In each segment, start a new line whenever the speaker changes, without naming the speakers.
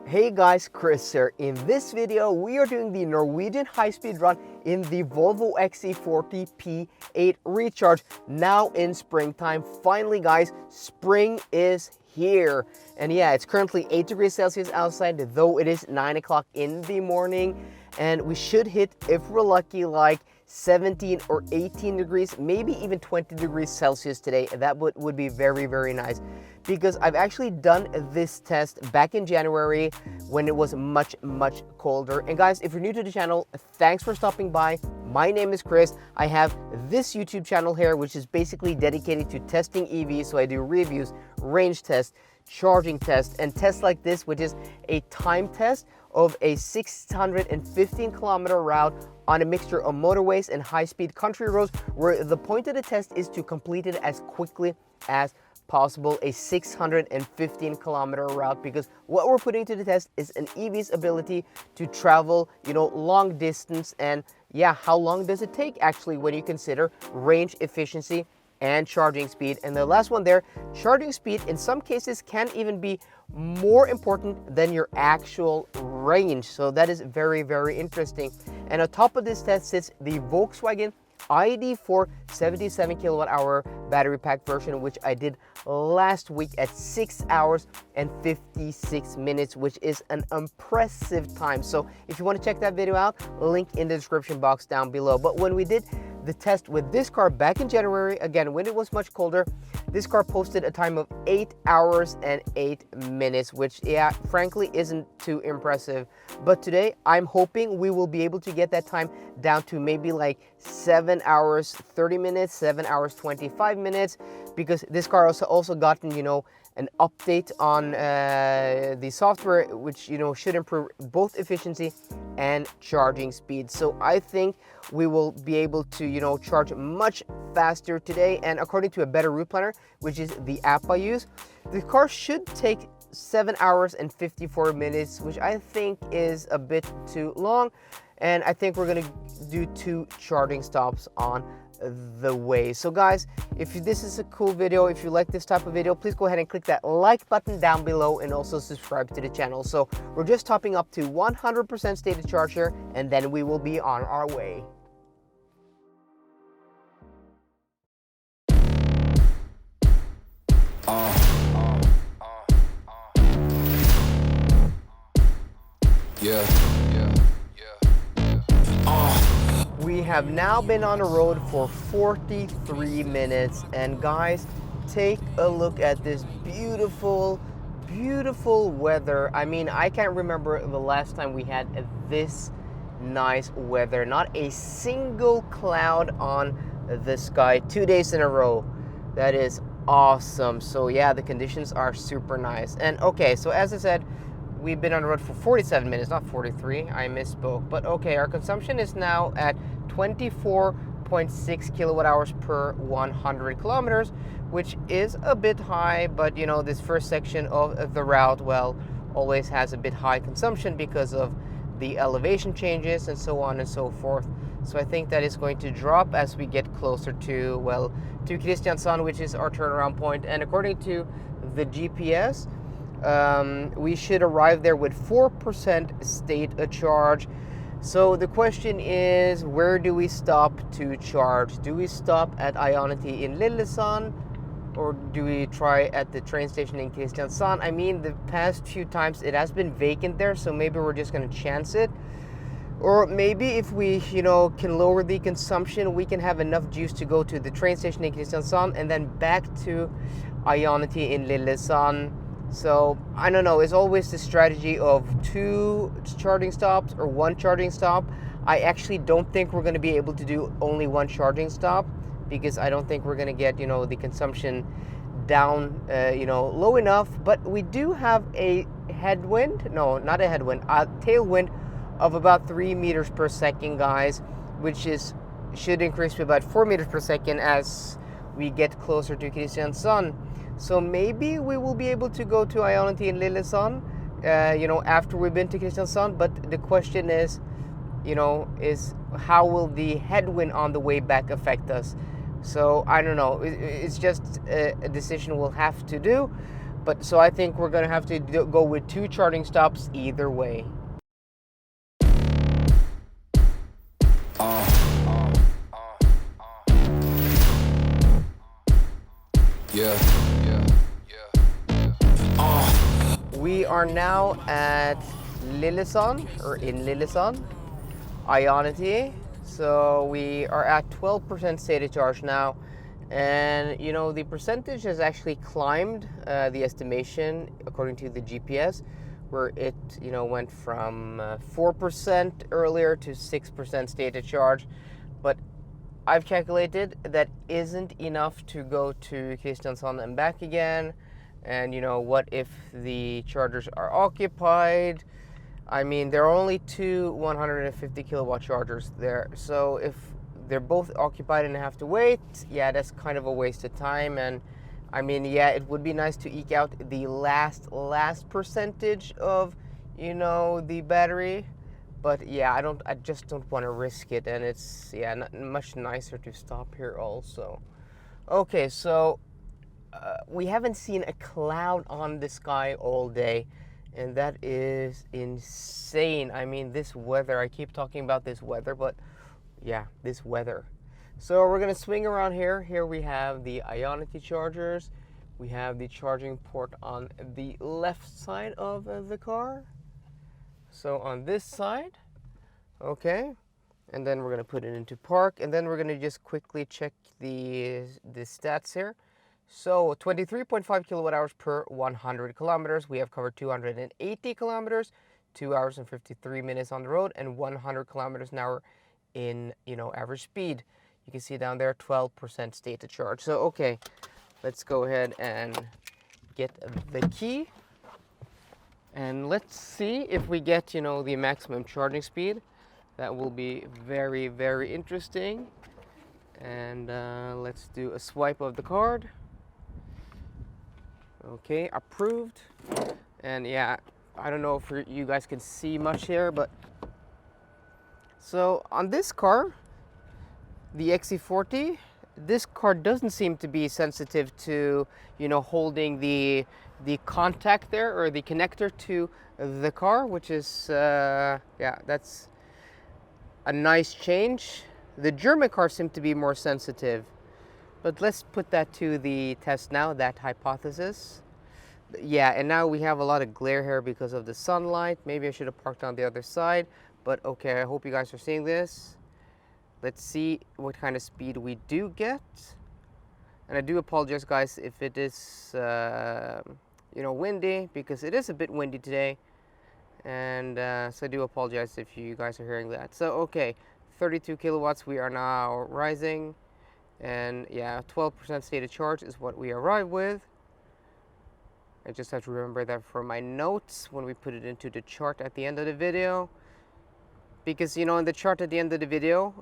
Hey guys, Kris here. In this video, we are doing the Norwegian high-speed run in the Volvo XC40 P8 Recharge now in springtime. Finally guys, spring is here. And yeah, it's currently 8 degrees Celsius outside, though it is 9 o'clock in the morning. And we should hit, if we're lucky, like 17 or 18 degrees, maybe even 20 degrees Celsius today. That would be very, very nice, because I've actually done this test back in January when it was much, much colder. And guys, if you're new to the channel, thanks for stopping by. My name is Kris. I have this YouTube channel here, which is basically dedicated to testing EVs. So I do reviews, range tests, charging tests, and tests like this, which is a time test of a 615-kilometer route on a mixture of motorways and high-speed country roads, where the point of the test is to complete it as quickly as possible, a 615-kilometer route, because what we're putting to the test is an EV's ability to travel, long distance. And yeah, how long does it take actually when you consider range, efficiency, and charging speed? And the last one there, charging speed in some cases can even be more important than your actual range. So that is very, very interesting. And on top of this test sits the Volkswagen ID4 77 kilowatt hour battery pack version, which I did last week at 6 hours and 56 minutes, which is an impressive time. So if you want to check that video out, link in the description box down below. But when we did the test with this car back in January, again, when it was much colder, this car posted a time of 8 hours and 8 minutes, which, yeah, frankly isn't too impressive. But today, I'm hoping we will be able to get that time down to maybe like 7 hours 30 minutes, 7 hours 25 minutes, because this car also gotten, an update on the software, which, should improve both efficiency and charging speed. So I think we will be able to, charge much faster today. And according to a better route planner, which is the app I use, the car should take 7 hours and 54 minutes, which I think is a bit too long. And I think we're gonna do 2 charging stops on the way. So guys, if this is a cool video, if you like this type of video, please go ahead and click that like button down below and also subscribe to the channel. So we're just topping up to 100% state of charge here, and then we will be on our way. We have now been on the road for 43 minutes, and guys, take a look at this beautiful, beautiful weather. I mean, I can't remember the last time we had this nice weather. Not a single cloud on the sky 2 days in a row. That is awesome. So yeah, the conditions are super nice. And okay, so as I said, we've been on the road for 47 minutes, not 43. I misspoke. But okay, our consumption is now at 24.6 kilowatt hours per 100 kilometers, which is a bit high. But this first section of the route, well, always has a bit high consumption because of the elevation changes and so on and so forth. So I think that is going to drop as we get closer to Kristiansand, which is our turnaround point. And according to the GPS, we should arrive there with 4% state of charge. So the question is, where do we stop to charge? Do we stop at Ionity in Lillesand, or do we try at the train station in Kristiansand? I mean, the past few times it has been vacant there, so maybe we're just going to chance it. Or maybe if we, can lower the consumption, we can have enough juice to go to the train station in Kristiansand and then back to Ionity in Lillesand. So I don't know, it's always the strategy of 2 charging stops or 1 charging stop. I actually don't think we're going to be able to do only 1 charging stop, because I don't think we're going to get, the consumption down, low enough. But we do have a headwind, no, not a headwind, a tailwind of about 3 meters per second, guys, which should increase to about 4 meters per second as we get closer to Kristiansand. So maybe we will be able to go to Ionity in Lillesand, after we've been to Kristiansand. But the question is, is how will the headwind on the way back affect us? So I don't know. It's just a decision we'll have to do. But so I think we're gonna have to go with 2 charging stops either way. We are now at Lillesand, or in Lillesand, Ionity. So we are at 12% stated charge now. And you know, the percentage has actually climbed, the estimation according to the GPS, where it, you know, went from 4% earlier to 6% stated charge. But I've calculated that isn't enough to go to Kristiansand and back again. And you know, what if the chargers are occupied? I mean, there are only 2 150 kilowatt chargers there. So if they're both occupied and have to wait, yeah, that's kind of a waste of time. And I mean, yeah, it would be nice to eke out the last percentage of, you know, the battery. But yeah, I just don't want to risk it. And it's, yeah, not much nicer to stop here also. Okay, so we haven't seen a cloud on the sky all day, and that is insane. I mean, this weather, I keep talking about this weather, but yeah, this weather. So we're gonna swing around here. Here we have the Ionity chargers. We have the charging port on the left side of the car. So on this side, okay. And then we're gonna put it into park, and then we're gonna just quickly check the stats here. So 23.5 kilowatt hours per 100 kilometers. We have covered 280 kilometers, 2 hours and 53 minutes on the road, and 100 kilometers an hour in, you know, average speed. You can see down there 12% stated charge. So okay, let's go ahead and get the key, and let's see if we get, you know, the maximum charging speed. That will be very, very interesting. And let's do a swipe of the card. Okay, approved. And yeah, I don't know if you guys can see much here, but so on this car, the XC40, this car doesn't seem to be sensitive to, you know, holding the contact there, or the connector to the car, which is yeah, that's a nice change. The German cars seem to be more sensitive. But let's put that to the test now, that hypothesis. Yeah, and now we have a lot of glare here because of the sunlight. Maybe I should have parked on the other side, but okay, I hope you guys are seeing this. Let's see what kind of speed we do get. And I do apologize, guys, if it is, you know, windy, because it is a bit windy today. And so I do apologize if you guys are hearing that. So, okay, 32 kilowatts, we are now rising. And yeah, 12% stated charge is what we arrive with. I just have to remember that for my notes when we put it into the chart at the end of the video. Because, you know, in the chart at the end of the video,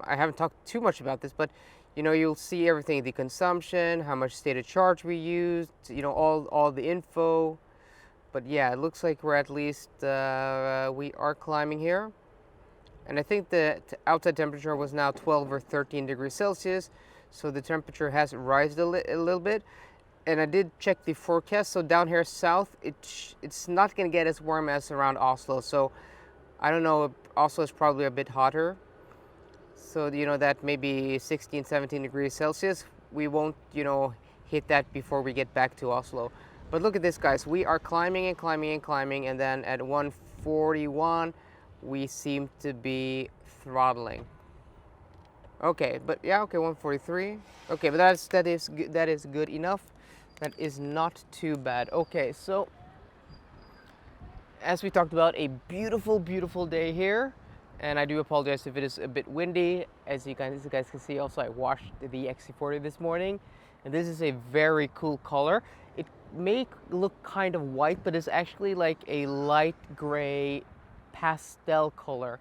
I haven't talked too much about this, but, you know, you'll see everything, the consumption, how much stated charge we used, you know, all the info. But yeah, it looks like we're at least, we are climbing here. And I think the outside temperature was now 12 or 13 degrees Celsius. So the temperature has risen a little bit. And I did check the forecast. So down here south, it's not going to get as warm as around Oslo. So I don't know, Oslo is probably a bit hotter. So, you know, that maybe 16, 17 degrees Celsius. We won't, you know, hit that before we get back to Oslo. But look at this, guys. We are climbing and climbing and climbing. And then at 141, we seem to be throttling. Okay, but yeah, okay, 143. Okay, but that is good enough. That is not too bad. Okay, so as we talked about, a beautiful, beautiful day here. And I do apologize if it is a bit windy. As you guys can see, also I washed the XC40 this morning. And this is a very cool color. It may look kind of white, but it's actually like a light gray pastel color,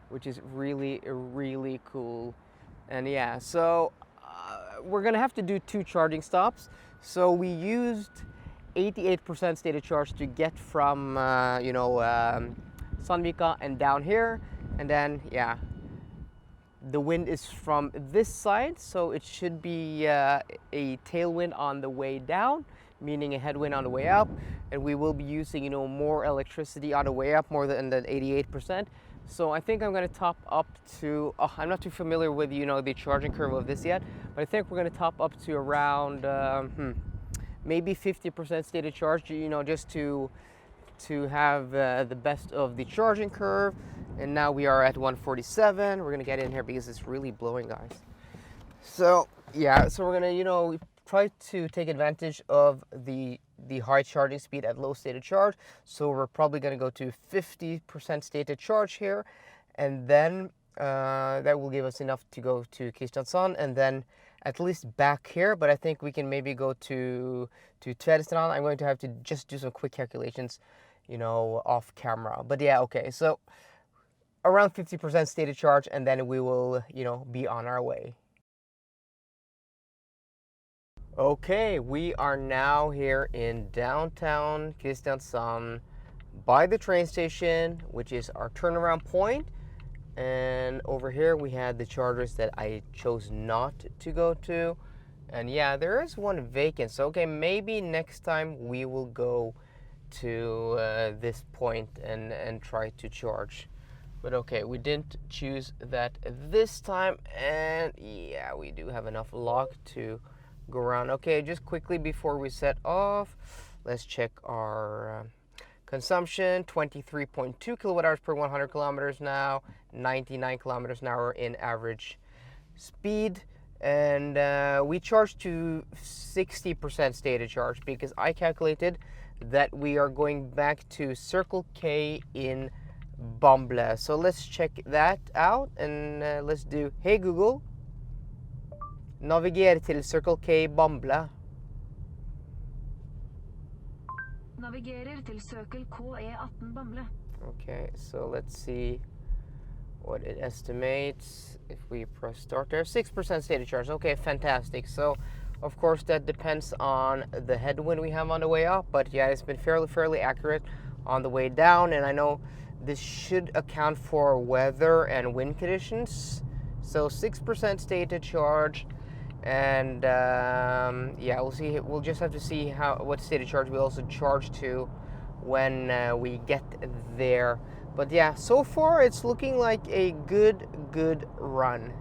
which is really, really cool. And yeah, so we're gonna have to do 2 charging stops. So we used 88% stated charge to get from, you know, Sandvika and down here. And then, yeah, the wind is from this side, so it should be a tailwind on the way down, meaning a headwind on the way up, and we will be using, you know, more electricity on the way up, more than the 88%. So I think I'm going to top up to, I'm not too familiar with, you know, the charging curve of this yet, but I think we're going to top up to around maybe 50% stated charge, you know, just to have the best of the charging curve. And now we are at 147. We're gonna get in here because it's really blowing, guys. So yeah, so we're gonna, you know, try to take advantage of the high charging speed at low stated charge. So we're probably gonna go to 50% stated charge here, and then that will give us enough to go to Kristiansand, and then at least back here. But I think we can maybe go to Tvedestrand. I'm going to have to just do some quick calculations, you know, off camera. But yeah, okay, so around 50% stated charge, and then we will, you know, be on our way. Okay, we are now here in downtown Kristiansand by the train station, which is our turnaround point. And over here we had the chargers that I chose not to go to. And yeah, there is one vacant. So okay, maybe next time we will go to this point and try to charge. But okay, we didn't choose that this time, and yeah, we do have enough log to go around. Okay, just quickly before we set off, let's check our consumption. 23.2 kilowatt hours per 100 kilometers now, 99 kilometers an hour in average speed. And we charged to 60% stated charge because I calculated that we are going back to Circle K in Bamble. So let's check that out, and let's do, hey Google, naviger til Circle K Bamble.
Navigerer til Circle K E18 Bamble.
Okay, so let's see what it estimates if we press start there. 6% stated charge. Okay, fantastic. So of course that depends on the headwind we have on the way up, but yeah, it's been fairly accurate on the way down. And I know this should account for weather and wind conditions. So 6% stated charge, and yeah, we'll see. We'll just have to see what stated charge we also charge to when we get there. But yeah, so far it's looking like a good run.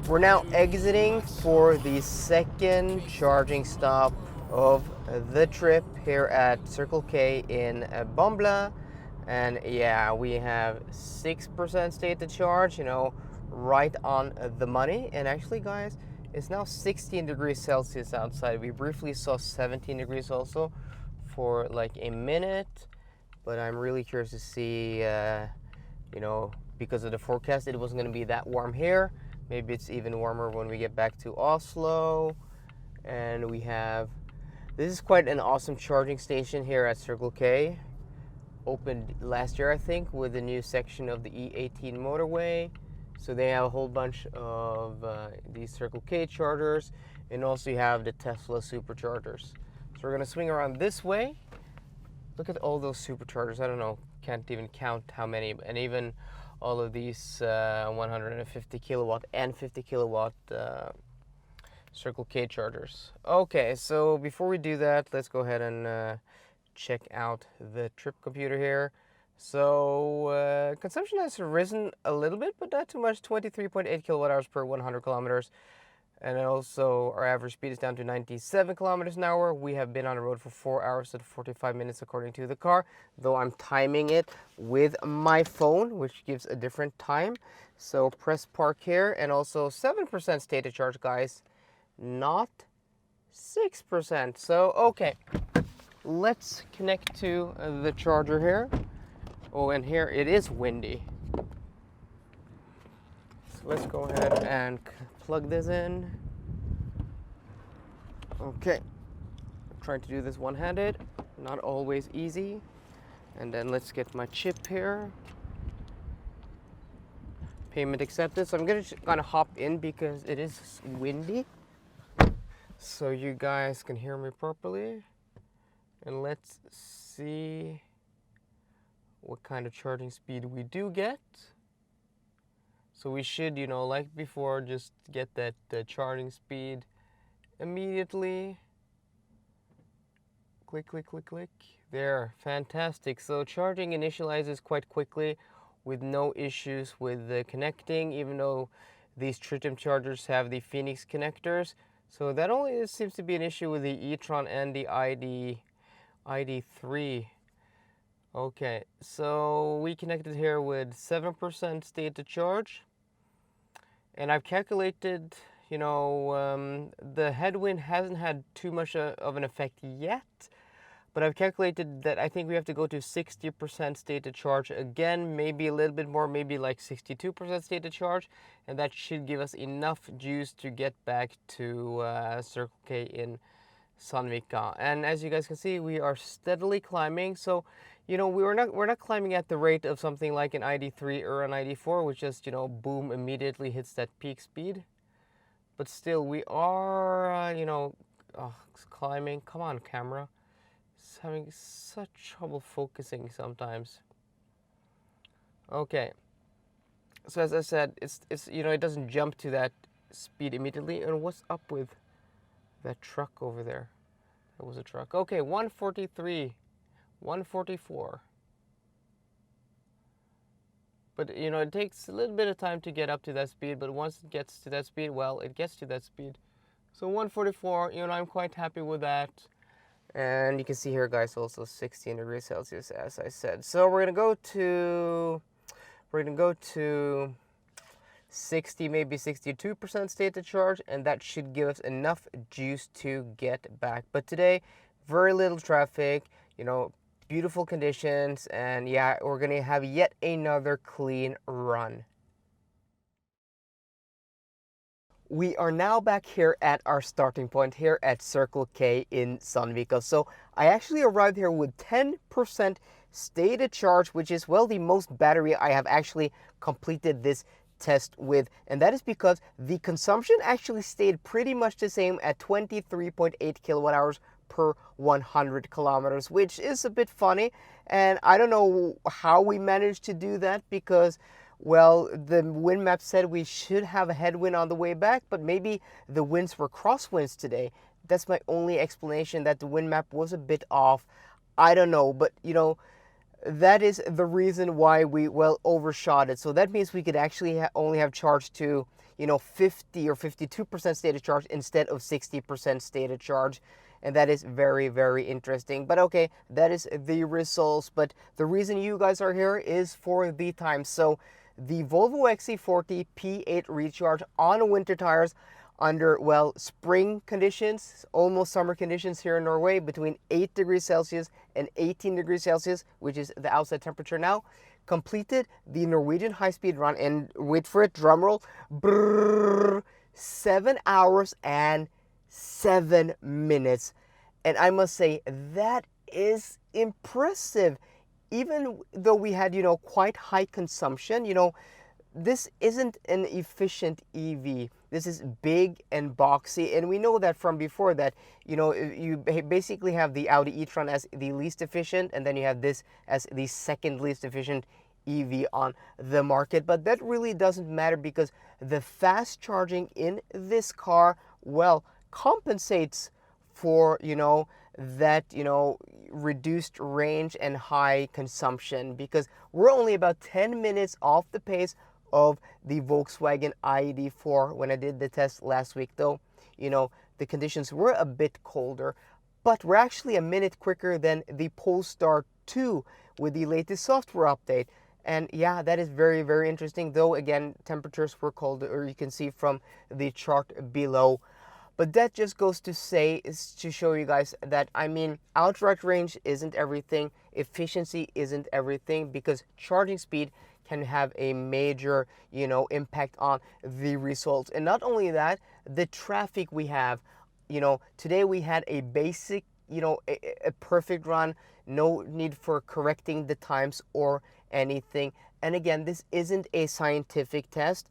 We're now exiting for the second charging stop of the trip here at Circle K in Bamble. And yeah, we have 6% stated charge, you know, right on the money. And actually, guys, it's now 16 degrees Celsius outside. We briefly saw 17 degrees also for like a minute, but I'm really curious to see, you know, because of the forecast, it wasn't going to be that warm here. Maybe it's even warmer when we get back to Oslo. And we have, this is quite an awesome charging station here at Circle K. Opened last year, I think, with a new section of the E18 motorway. So they have a whole bunch of these Circle K chargers, and also you have the Tesla superchargers. So we're gonna swing around this way. Look at all those superchargers. I don't know, can't even count how many, and even all of these 150 kilowatt and 50 kilowatt Circle K chargers. Okay, so before we do that, let's go ahead and check out the trip computer here. So consumption has risen a little bit, but not too much. 23.8 kilowatt hours per 100 kilometers. And also our average speed is down to 97 kilometers an hour. We have been on the road for 4 hours and 45 minutes according to the car, though I'm timing it with my phone, which gives a different time. So press park here, and also 7% stated charge, guys, not 6%. So okay, let's connect to the charger here. Oh, and here it is windy. So let's go ahead and plug this in. Okay, I'm trying to do this one-handed, not always easy. And then let's get my chip here. Payment accepted. So I'm gonna hop in because it is windy, so you guys can hear me properly. And let's see what kind of charging speed we do get. So we should, you know, like before, just get that charging speed immediately. Click, click, click, click. There, fantastic. So charging initializes quite quickly with no issues with the connecting, even though these tritium chargers have the Phoenix connectors. So that only seems to be an issue with the e-tron and the ID3. Okay, so we connected here with 7% state to charge. And I've calculated, you know, the headwind hasn't had too much of an effect yet. But I've calculated that I think we have to go to 60% state to charge again, maybe a little bit more, maybe like 62% state to charge. And that should give us enough juice to get back to Circle K in Sandvika. And as you guys can see, we are steadily climbing. So, you know, we're not climbing at the rate of something like an ID3 or an ID4, which just, you know, boom, immediately hits that peak speed. But still, we are, you know, climbing. Come on, camera. It's having such trouble focusing sometimes. Okay. So as I said, it's you know, it doesn't jump to that speed immediately. And what's up with that truck over there? That was a truck. Okay, 143, 144. But you know, it takes a little bit of time to get up to that speed, but once it gets to that speed, well, it gets to that speed. So 144, you know, I'm quite happy with that. And you can see here, guys, also 16 degrees Celsius, as I said. So we're gonna go to 60, maybe 62% state to charge, and that should give us enough juice to get back. But today, very little traffic, you know, beautiful conditions, and yeah, we're gonna have yet another clean run. We are now back here at our starting point here at Circle K in Sandvika. So I actually arrived here with 10% stated charge, which is, well, the most battery I have actually completed this test with. And that is because the consumption actually stayed pretty much the same at 23.8 kilowatt hours per 100 kilometers, which is a bit funny. And I don't know how we managed to do that because, well, the wind map said we should have a headwind on the way back, but maybe the winds were crosswinds today. That's my only explanation, that the wind map was a bit off. I don't know, but you know, that is the reason why we, well, overshot it. So that means we could actually only have charged to, you know, 50 or 52% stated charge instead of 60% stated charge. And that is very, very interesting. But okay, that is the results. But the reason you guys are here is for the time. So the Volvo XC40 P8 recharge on winter tires under, well, spring conditions, almost summer conditions here in Norway, between 8 degrees Celsius and 18 degrees Celsius, which is the outside temperature now, completed the Norwegian high-speed run, and wait for it, drumroll, 7 hours and 7 minutes. And I must say, that is impressive. Even though we had, you know, quite high consumption, you know, this isn't an efficient EV. This is big and boxy. And we know that from before that, you know, you basically have the Audi e-tron as the least efficient, and then you have this as the second least efficient EV on the market. But that really doesn't matter because the fast charging in this car, well, compensates for, you know, that, you know, reduced range and high consumption, because we're only about 10 minutes off the pace of the Volkswagen ID4 when I did the test last week. Though, you know, the conditions were a bit colder, but we're actually a minute quicker than the Polestar 2 with the latest software update. And yeah, that is very, very interesting. Though again, temperatures were colder, or you can see from the chart below. But that just goes to say, is to show you guys that, I mean, outright range isn't everything, efficiency isn't everything, because charging speed can have a major, you know, impact on the results. And not only that, the traffic we have, you know, today we had a basic, you know, a perfect run, no need for correcting the times or anything. And again, this isn't a scientific test,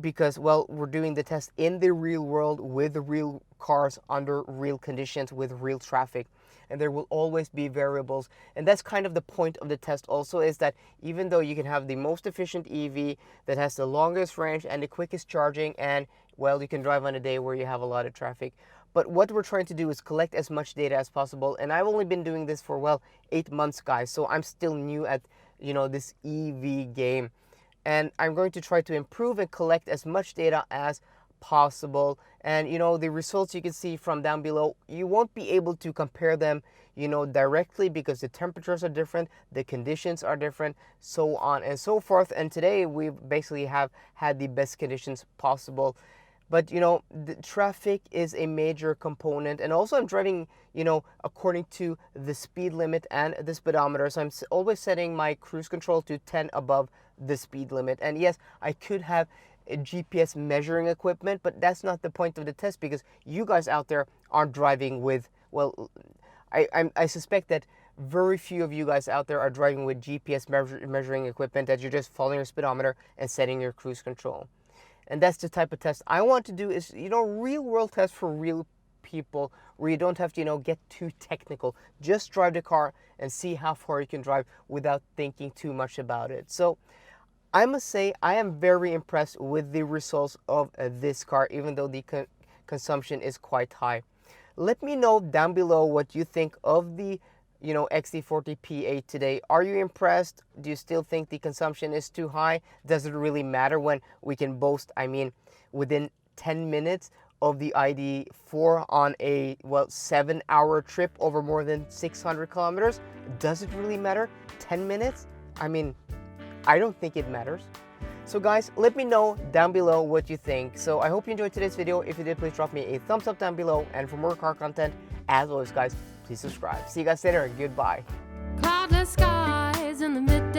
because, well, we're doing the test in the real world with real cars under real conditions with real traffic. and there will always be variables. And that's kind of the point of the test also, is that even though you can have the most efficient EV that has the longest range and the quickest charging, and well, you can drive on a day where you have a lot of traffic. But what we're trying to do is collect as much data as possible. And I've only been doing this for, well, 8 months, guys. So I'm still new at, this EV game. And I'm going to try to improve and collect as much data as possible. And, the results you can see from down below, you won't be able to compare them, directly, because the temperatures are different, the conditions are different, so on and so forth. And today we basically have had the best conditions possible. But, the traffic is a major component. And also I'm driving, according to the speed limit and the speedometer. So I'm always setting my cruise control to 10 above the speed limit. And yes, I could have a GPS measuring equipment, but that's not the point of the test, because you guys out there aren't driving with, well, I suspect that very few of you guys out there are driving with GPS measuring equipment, that you're just following your speedometer and setting your cruise control. And that's the type of test I want to do, is, real world test for real people, where you don't have to, get too technical. Just drive the car and see how far you can drive without thinking too much about it. So I must say I am very impressed with the results of this car, even though the consumption is quite high. Let me know down below what you think of the XC40 P8 today. Are you impressed? Do you still think the consumption is too high? Does it really matter when we can boast, within 10 minutes of the ID4 on a, 7-hour trip over more than 600 kilometers? Does it really matter? 10 minutes? I don't think it matters. So guys, let me know down below what you think. So I hope you enjoyed today's video. If you did, please drop me a thumbs up down below. And for more car content, as always guys, please subscribe. See you guys later, and goodbye.
Cloudless skies in the mid